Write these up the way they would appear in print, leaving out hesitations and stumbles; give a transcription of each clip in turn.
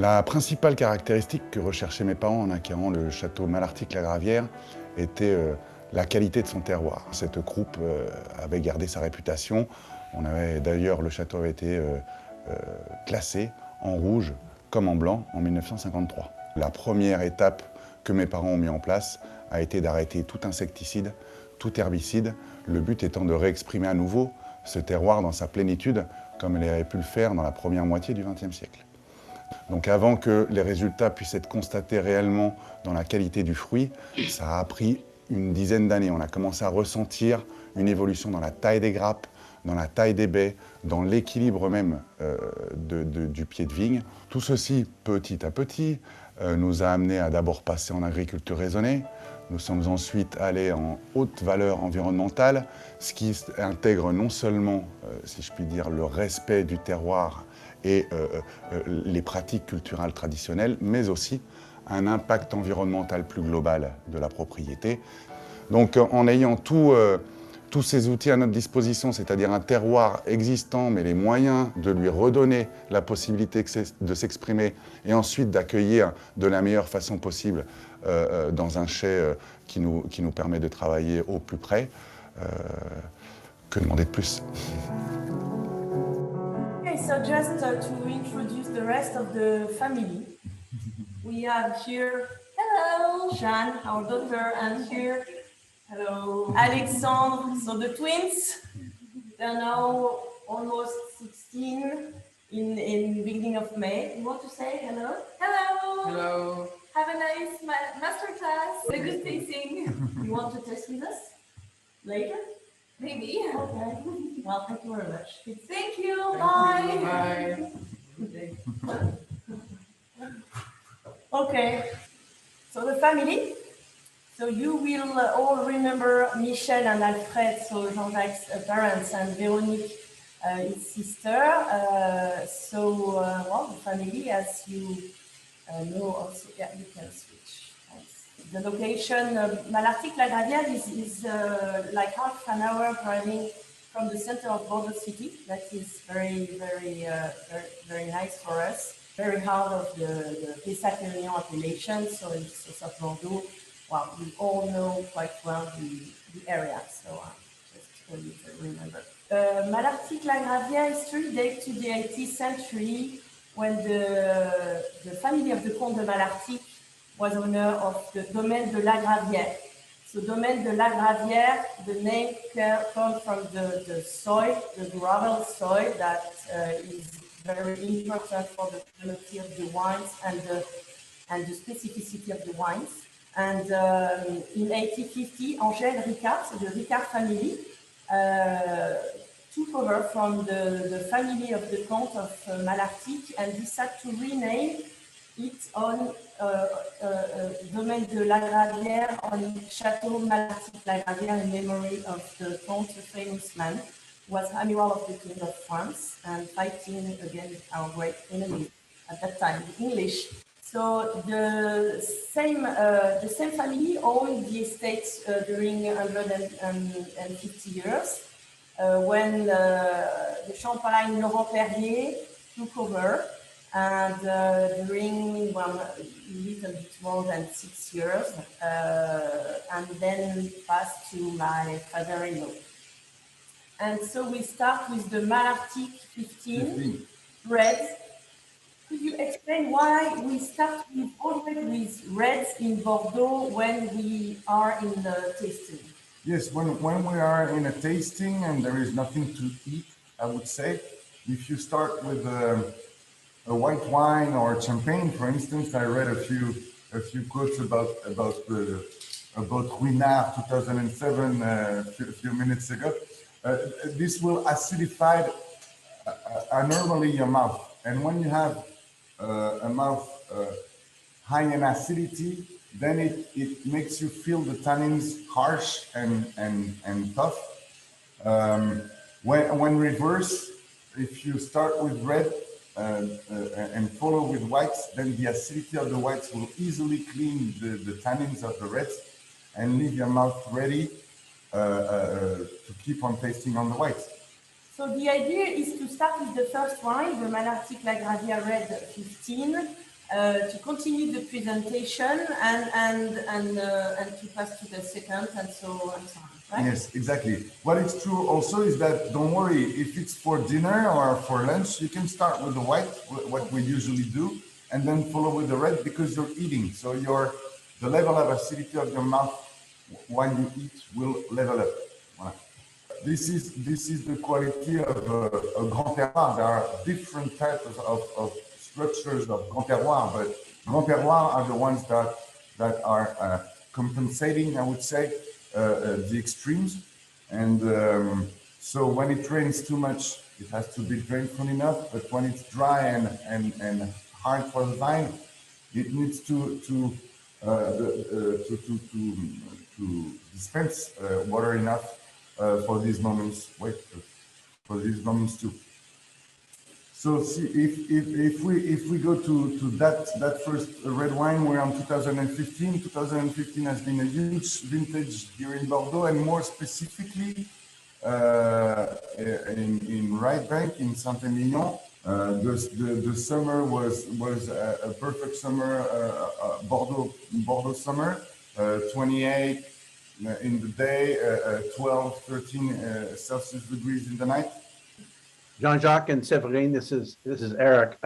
La principale caractéristique que recherchaient mes parents en acquérant le château Malartic-Lagraviere était la qualité de son terroir. Cette croupe avait gardé sa réputation. D'ailleurs, le château avait été classé en rouge comme en blanc en 1953. La première étape que mes parents ont mis en place a été d'arrêter tout insecticide, tout herbicide, le but étant de réexprimer à nouveau ce terroir dans sa plénitude, comme elle avait pu le faire dans la première moitié du XXe siècle. Donc avant que les résultats puissent être constatés réellement dans la qualité du fruit, ça a pris une dizaine d'années. On a commencé à ressentir une évolution dans la taille des grappes, dans la taille des baies, dans l'équilibre même du pied de vigne. Tout ceci, petit à petit, nous a amené à d'abord passer en agriculture raisonnée. Nous sommes ensuite allés en haute valeur environnementale, ce qui intègre non seulement, si je puis dire, le respect du terroir et les pratiques culturelles traditionnelles, mais aussi un impact environnemental plus global de la propriété. Donc en ayant tous ces outils à notre disposition, c'est-à-dire un terroir existant, mais les moyens de lui redonner la possibilité de s'exprimer et ensuite d'accueillir de la meilleure façon possible dans un chai qui nous permet de travailler au plus près, que demander de plus? Okay, so just to introduce the rest of the family, we have here, hello, Jeanne, our daughter, and here, hello, Alexandre. So the twins, they're now almost 16 in beginning of May. You want to say hello? Hello. Hello. Have a nice master class. A good tasting. You want to taste with us later? Maybe. Okay. Well, thank you very much. Thank you. Bye. Bye. Okay. So the family. So you will all remember Michel and Alfred, so Jean-Jacques' parents, and Véronique, his sister. Well, the family, as you know, also, yeah, you can switch. Thanks. The location, Malartic-Lagraviere is like half an hour driving from the center of Bordeaux city. That is very nice for us. Very hard of the Pessac-Leognan appellation, so in the south of Bordeaux. Well, we all know quite well the area, so just for you to remember. Malartic-Lagraviere history dates to the 18th century when the family of the Comte de Malartic was owner of the Domaine de Lagraviere. So Domaine de Lagraviere, the name comes from the soil, the gravel soil that is very important for the quality of the wines and the specificity of the wines. And in 1850, Angèle Ricard, so the Ricard family, took over from the family of the Count of Malartic and decided to rename it on Domaine de Lagraviere on Chateau Malartic-Lagraviere in memory of the Count, a famous man, who was Amiral of the King of France and fighting against our great enemy at that time, the English. So the same family owned the estate during 150 years when the Champagne Laurent Perrier took over, and during a little bit more than 6 years, and then passed to my father-in-law. And so we start with the Malartic 15 reds. Could you explain why we start always with reds in Bordeaux when we are in the tasting? Yes, when we are in a tasting and there is nothing to eat, I would say, if you start with a white wine or champagne, for instance, I read a few quotes about Ruinart 2007 a few minutes ago. This will acidify normally your mouth, and when you have a mouth high in acidity, then it makes you feel the tannins harsh and tough. When reverse, if you start with red and follow with whites, then the acidity of the whites will easily clean the tannins of the reds and leave your mouth ready to keep on tasting on the whites. So the idea is to start with the first wine, the Malartic-Lagraviere Red 15, to continue the presentation and to pass to the second and so on, right? Yes, exactly. What is true also is that don't worry, if it's for dinner or for lunch, you can start with the white, what we usually do, and then follow with the red because you're eating. So the level of acidity of your mouth while you eat will level up. Voilà. This is the quality of a Grand Terroir. There are different types of structures of Grand Terroir, but Grand Terroir are the ones that are compensating, I would say, the extremes. And so when it rains too much, it has to be drainful enough, but when it's dry and hard for the vine, it needs to dispense water enough for these moments. For these moments too. So see, if we go to that first red wine, we're on 2015. 2015 has been a huge vintage here in Bordeaux, and more specifically in Right Bank in Saint-Emilion. The summer was a perfect summer, Bordeaux summer, 28 in the day, 12, 13 Celsius degrees in the night. Jean-Jacques and Severine, this is Eric.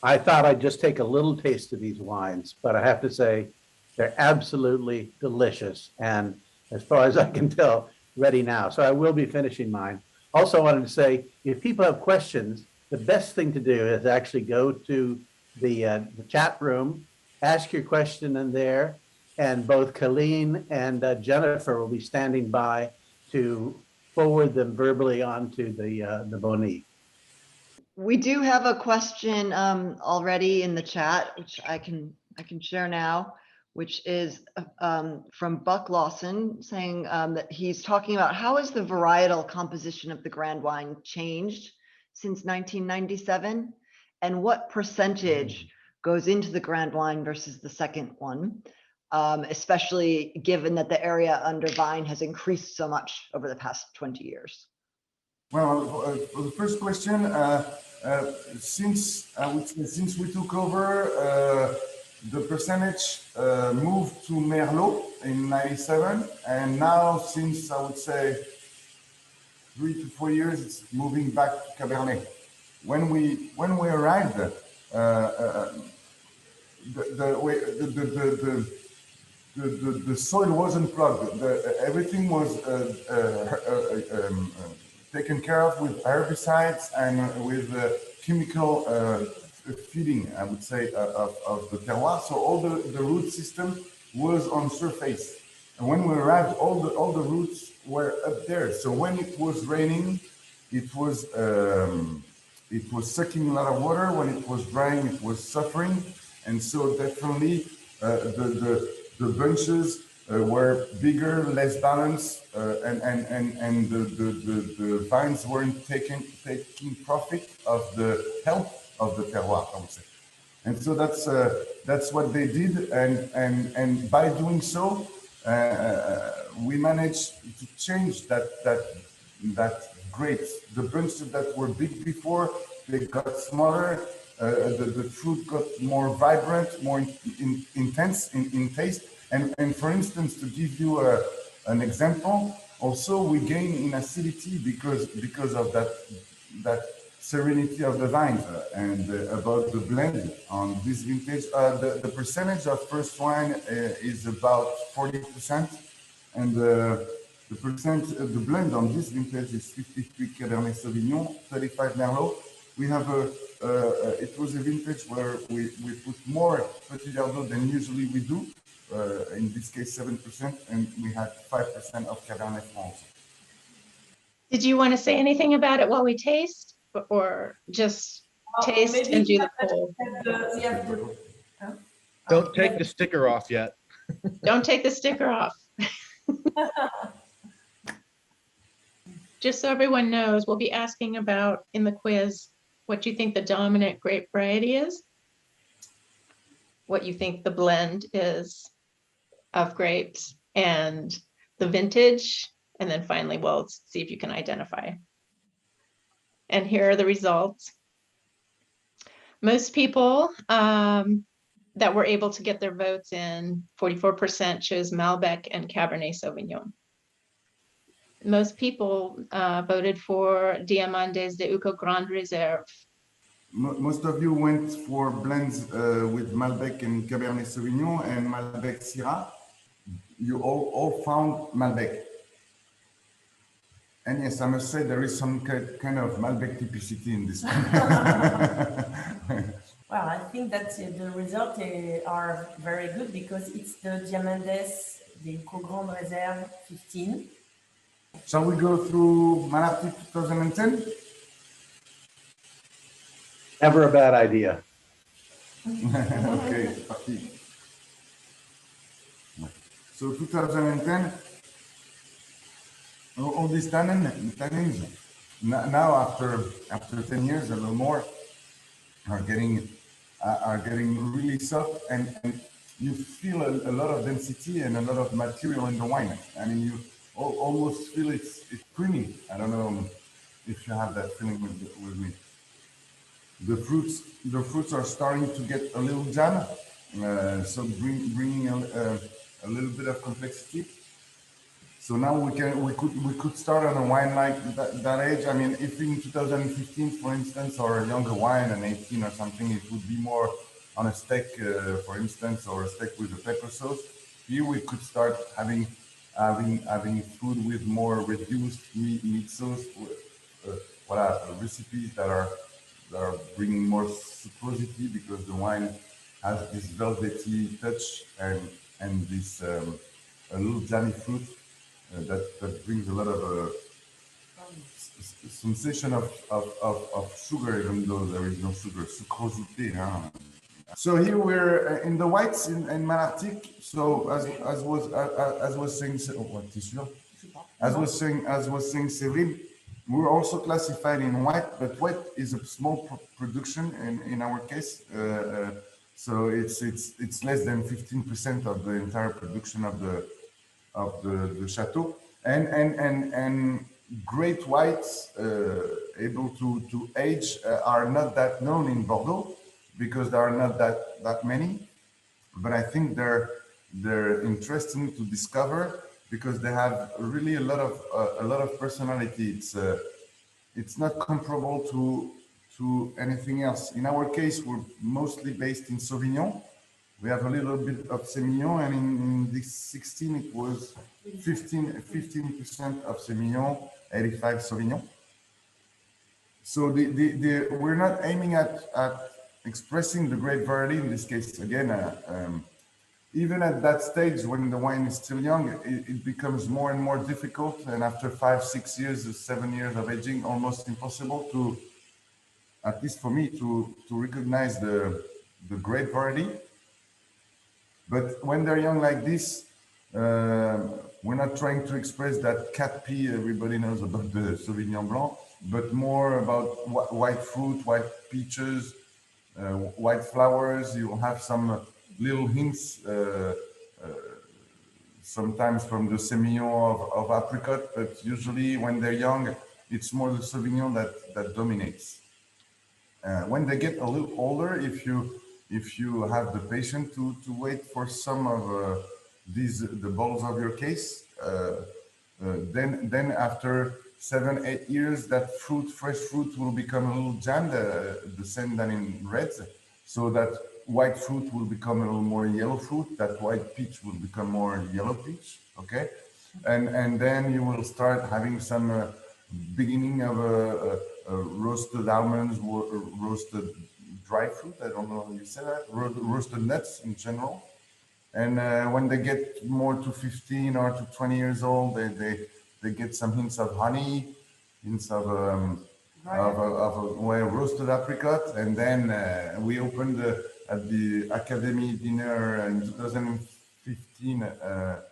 I thought I'd just take a little taste of these wines, but I have to say they're absolutely delicious, and as far as I can tell, ready now. So I will be finishing mine. Also, I wanted to say, if people have questions, the best thing to do is actually go to the chat room, ask your question in there, and both Colleen and Jennifer will be standing by to forward them verbally onto the Bonnie. We do have a question already in the chat, which I can share now, which is from Buck Lawson, saying that he's talking about how has the varietal composition of the Grand wine changed since 1997, and what percentage goes into the Grand wine versus the second one, especially given that the area under vine has increased so much over the past 20 years. Well, for the first question, since we took over, the percentage moved to Merlot in 97, and now since I would say 3 to 4 years, it's moving back to Cabernet. When we arrived, the soil wasn't plugged. Everything was taken care of with herbicides and with chemical feeding, I would say, of the terroir. So all the root system was on surface. And when we arrived, all the roots were up there. So when it was raining, it was sucking a lot of water. When it was drying, it was suffering. And so definitely the bunches were bigger, less balanced, and the vines weren't taking profit of the health of the terroir, I would say. And so that's what they did, and by doing so, we managed to change that grapes. The bunches that were big before, they got smaller. The fruit got more vibrant, more intense in taste. And for instance, to give you an example, also we gain in acidity because of that serenity of the vine. And about the blend on this vintage, the percentage of first wine is about 40%, and the blend on this vintage is 53 Cabernet Sauvignon, 35 Merlot. We have it was a vintage where we put more Petit Verdot than usually we do. In this case 7%, and we had 5% of Cabernet Franc. Did you want to say anything about it while we taste, or just taste and do the poll? Don't take the sticker off yet. Don't take the sticker off. Just so everyone knows, we'll be asking about in the quiz what you think the dominant grape variety is, what you think the blend is of grapes, and the vintage, and then finally we'll see if you can identify. And here are the results. Most people that were able to get their votes in, 44% chose Malbec and Cabernet Sauvignon. Most people voted for DiamAndes de Uco Grande Reserve. Most of you went for blends with Malbec and Cabernet Sauvignon and Malbec Syrah. You all found Malbec. And yes, I must say there is some kind of Malbec typicity in this one. Well, I think that the results are very good because it's the DiamAndes de Uco Grande Reserve 15. Shall we go through Malartic 2010? Never a bad idea. Okay, parti. So 2010, all these tannins now after 10 years, a little more, are getting really soft, and you feel a lot of density and a lot of material in the wine. I mean, you almost feel it's creamy. I don't know if you have that feeling with me. The fruits are starting to get a little jam, so bringing a little bit of complexity. So now we could start on a wine like that age. I mean, if in 2015, for instance, or a younger wine, an 18 or something, it would be more on a steak, for instance, or a steak with a pepper sauce. Here we could start having food with more reduced meat sauce, recipes that are bringing more sucrosity because the wine has this velvety touch and this a little jammy fruit that brings a lot of sensation of sugar, even though there is no sugar, sucrosity. So here we're in the whites in Malartic. So as was saying, Severine, we're also classified in white, but white is a small production in our case. So it's less than 15% of the entire production of the chateau, and great whites able to age are not that known in Bordeaux because there are not that many, but I think they're interesting to discover because they have really a lot of personality. It's not comparable to anything else. In our case, we're mostly based in Sauvignon. We have a little bit of semillon, and in this 16 it was 15% of semillon, 85 Sauvignon. So we're not aiming at expressing the grape variety in this case. Again, even at that stage when the wine is still young, it becomes more and more difficult. And after 5, 6 years, 7 years of aging, almost impossible to, at least for me, to recognize the grape variety. But when they're young like this, we're not trying to express that cat pee everybody knows about the Sauvignon Blanc, but more about white fruit, white peaches, white flowers. You'll have some little hints, sometimes from the semillon of apricot, but usually when they're young, it's more the Sauvignon that dominates. When they get a little older, if you have the patience to wait for some of the balls of your case, then after 7, 8 years, that fresh fruit will become a little jammed, the same than in reds. So that white fruit will become a little more yellow fruit. That white peach will become more yellow peach. Okay, and then you will start having some beginning of roasted almonds, roasted dry fruit. I don't know how you say that. Roasted nuts in general. And when they get more to 15 or to 20 years old, they get some hints of honey, hints of roasted apricot. And then we opened at the Academy dinner in 2015 a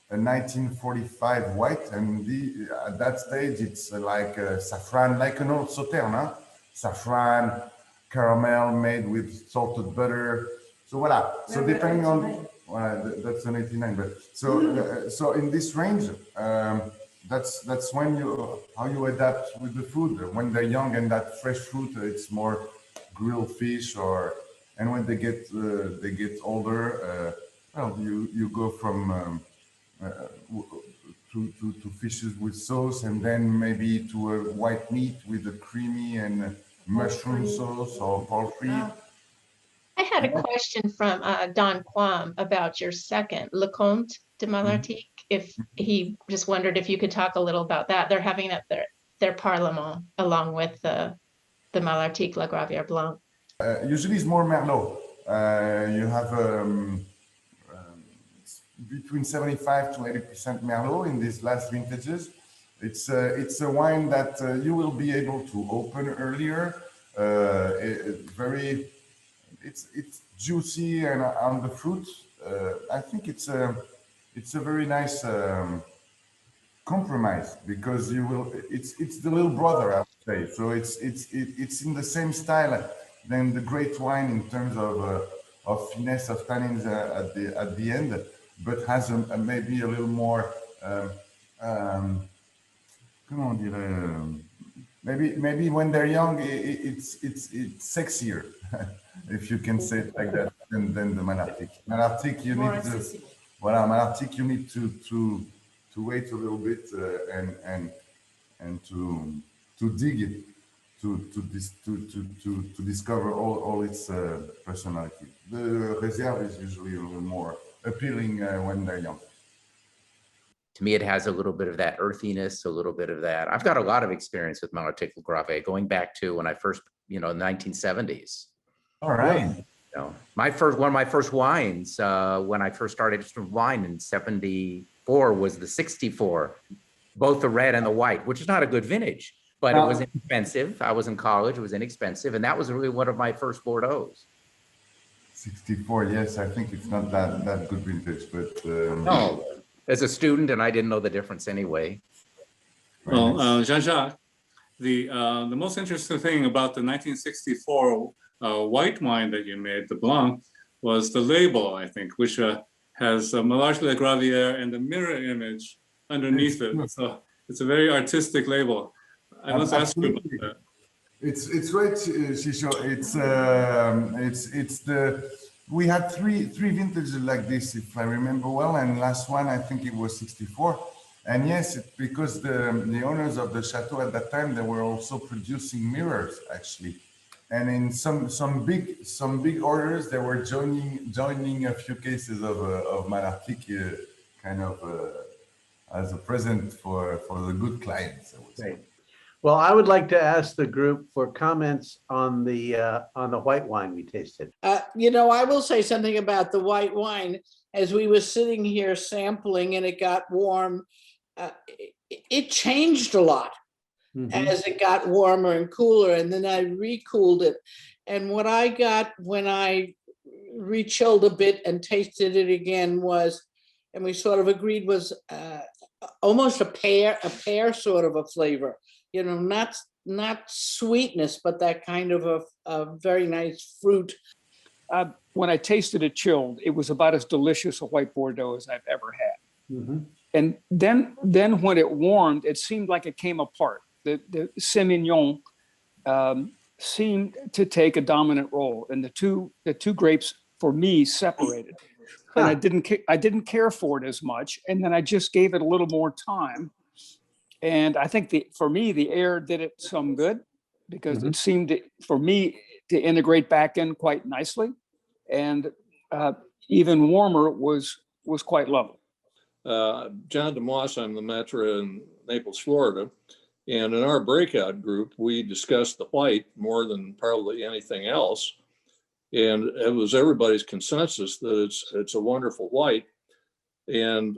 1945 white. And at that stage, it's like saffron, like an old sauterne, huh? Saffron, caramel made with salted butter. So voila. So depending on that's an 89, but so in this range, that's when how you adapt with the food. When they're young and that fresh fruit, it's more grill fish, and when they get older, well, you go from to fishes with sauce, and then maybe to a white meat with a creamy and mushroom sauce or poultry. I had a question from Don Quam about your second, Lecomte de Malartic. If he just wondered if you could talk a little about that. They're having that their Parlement along with the Malartic-Lagraviere Blanc. Usually it's more Merlot. You have between 75 to 80% Merlot in these last vintages. It's a wine that you will be able to open earlier. It's juicy and on the fruit. I think it's a very nice compromise, because it's the little brother, I would say. So it's in the same style than the great wine in terms of finesse of tannins at the end, but has maybe a little more comment dire, maybe when they're young it's sexier if you can say it like that than the Malartic. Malartic you need to Malartic you need to wait a little bit and to dig it to discover all its personality. The Reserve is usually a little more appealing when they're young. To me, it has a little bit of that earthiness, a little bit of that. I've got a lot of experience with Malartic-Lagraviere going back to when I first, 1970s. All right. One of my first wines when I first started wine in 74 was the 64, both the red and the white, which is not a good vintage, but it was inexpensive. I was in college, it was inexpensive. And that was really one of my first Bordeaux's. 64, yes, I think it's not that good vintage, but no, as a student, and I didn't know the difference anyway. Well, Jean-Jacques, the most interesting thing about the 1964 white wine that you made, the Blanc, was the label, I think, which has Malartic-Lagraviere and the mirror image underneath it. So it's a very artistic label. I must ask you about that. It's right, Shisho. We had three vintages like this, if I remember well, and last one I think it was 64. And yes, because the owners of the chateau at that time, they were also producing mirrors actually, and in some big orders they were joining a few cases of Malartic kind of as a present for the good clients, I would say. Well, I would like to ask the group for comments on the white wine we tasted. I will say something about the white wine. As we were sitting here sampling and it got warm, it changed a lot as it got warmer and cooler, and then I recooled it. And what I got when I rechilled a bit and tasted it again was, and we sort of agreed, was almost a pear sort of a flavor. Not sweetness, but that kind of a very nice fruit. When I tasted it chilled, it was about as delicious a white Bordeaux as I've ever had. And then when it warmed, it seemed like it came apart. The semillon seemed to take a dominant role, and the two grapes for me separated. And I didn't care for it as much, and then I just gave it a little more time. And I think for me, the air did it some good, because it seemed for me to integrate back in quite nicely, and even warmer was quite lovely. John DeMoss, I'm the maître in Naples, Florida, and in our breakout group, we discussed the white more than probably anything else, and it was everybody's consensus that it's a wonderful white, and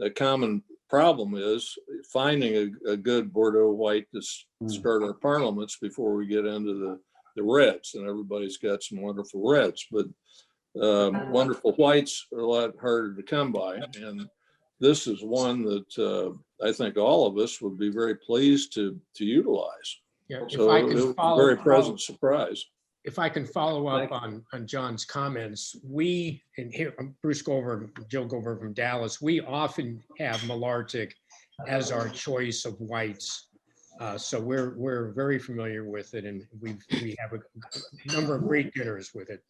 a common problem is finding a good Bordeaux white to start our parliaments before we get into the reds, and everybody's got some wonderful reds, but wonderful whites are a lot harder to come by, and this is one that I think all of us would be very pleased to utilize. Yeah, so it was a very pleasant surprise. If I can follow up on John's comments, and here Bruce Gover, Joe Gover from Dallas, we often have Malartic as our choice of whites So we're very familiar with it, and we have a number of great dinners with it.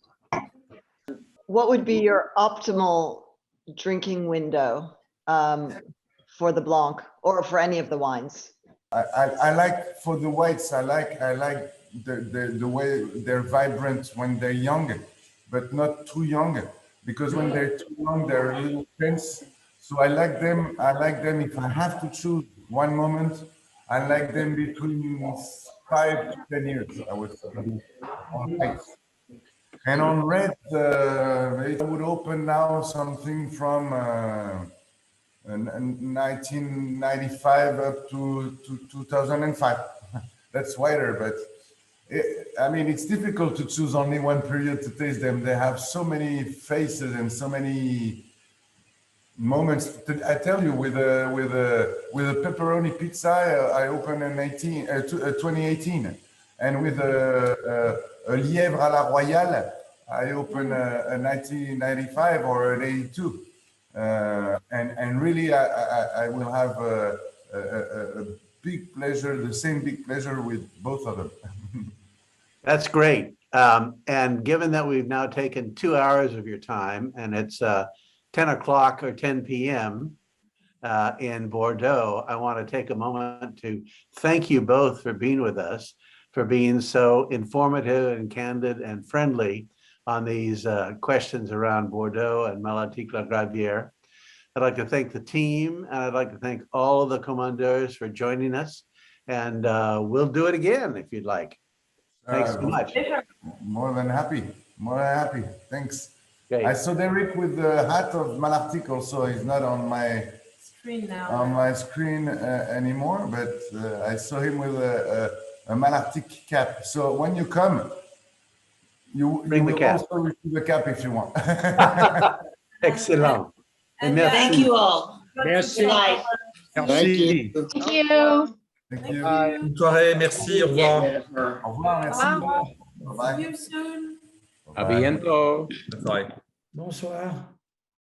What would be your optimal drinking window for the Blanc or for any of the wines? I like for the whites. I like the way they're vibrant when they're young, but not too young, because when they're too young, they're a little tense. So I like them. If I have to choose one moment, I like them between 5 to 10 years, I would say, on whites. And on red, I would open now something from 1995 up to 2005. That's wider, but I mean, it's difficult to choose only one period to taste them. They have so many faces and so many moments. I tell you, with a pepperoni pizza, I opened in 2018, and with a lièvre à la royale, I opened a 1995 or an 82. And really, I will have a big pleasure, the same big pleasure with both of them. That's great. And given that we've now taken 2 hours of your time, and it's 10 o'clock or 10 p.m. In Bordeaux, I want to take a moment to thank you both for being with us, for being so informative and candid and friendly on these questions around Bordeaux and Malartic-Lagraviere. I'd like to thank the team, and I'd like to thank all of the commandeurs for joining us. And we'll do it again if you'd like. Thanks so much. More than happy. More than happy. Thanks. Okay. I saw Derek with the hat of Malartic also. He's not on my Screen now. Anymore, but I saw him with a Malartic cap. So when you come, you will also receive the cap if you want. Excellent. Thank you all. Merci. Good night. Merci. Thank you. Thank you. Bonne soirée, merci, au revoir. Au revoir, merci. Wow. Bye. See you soon. A bientôt. Bonne soirée. Bonsoir.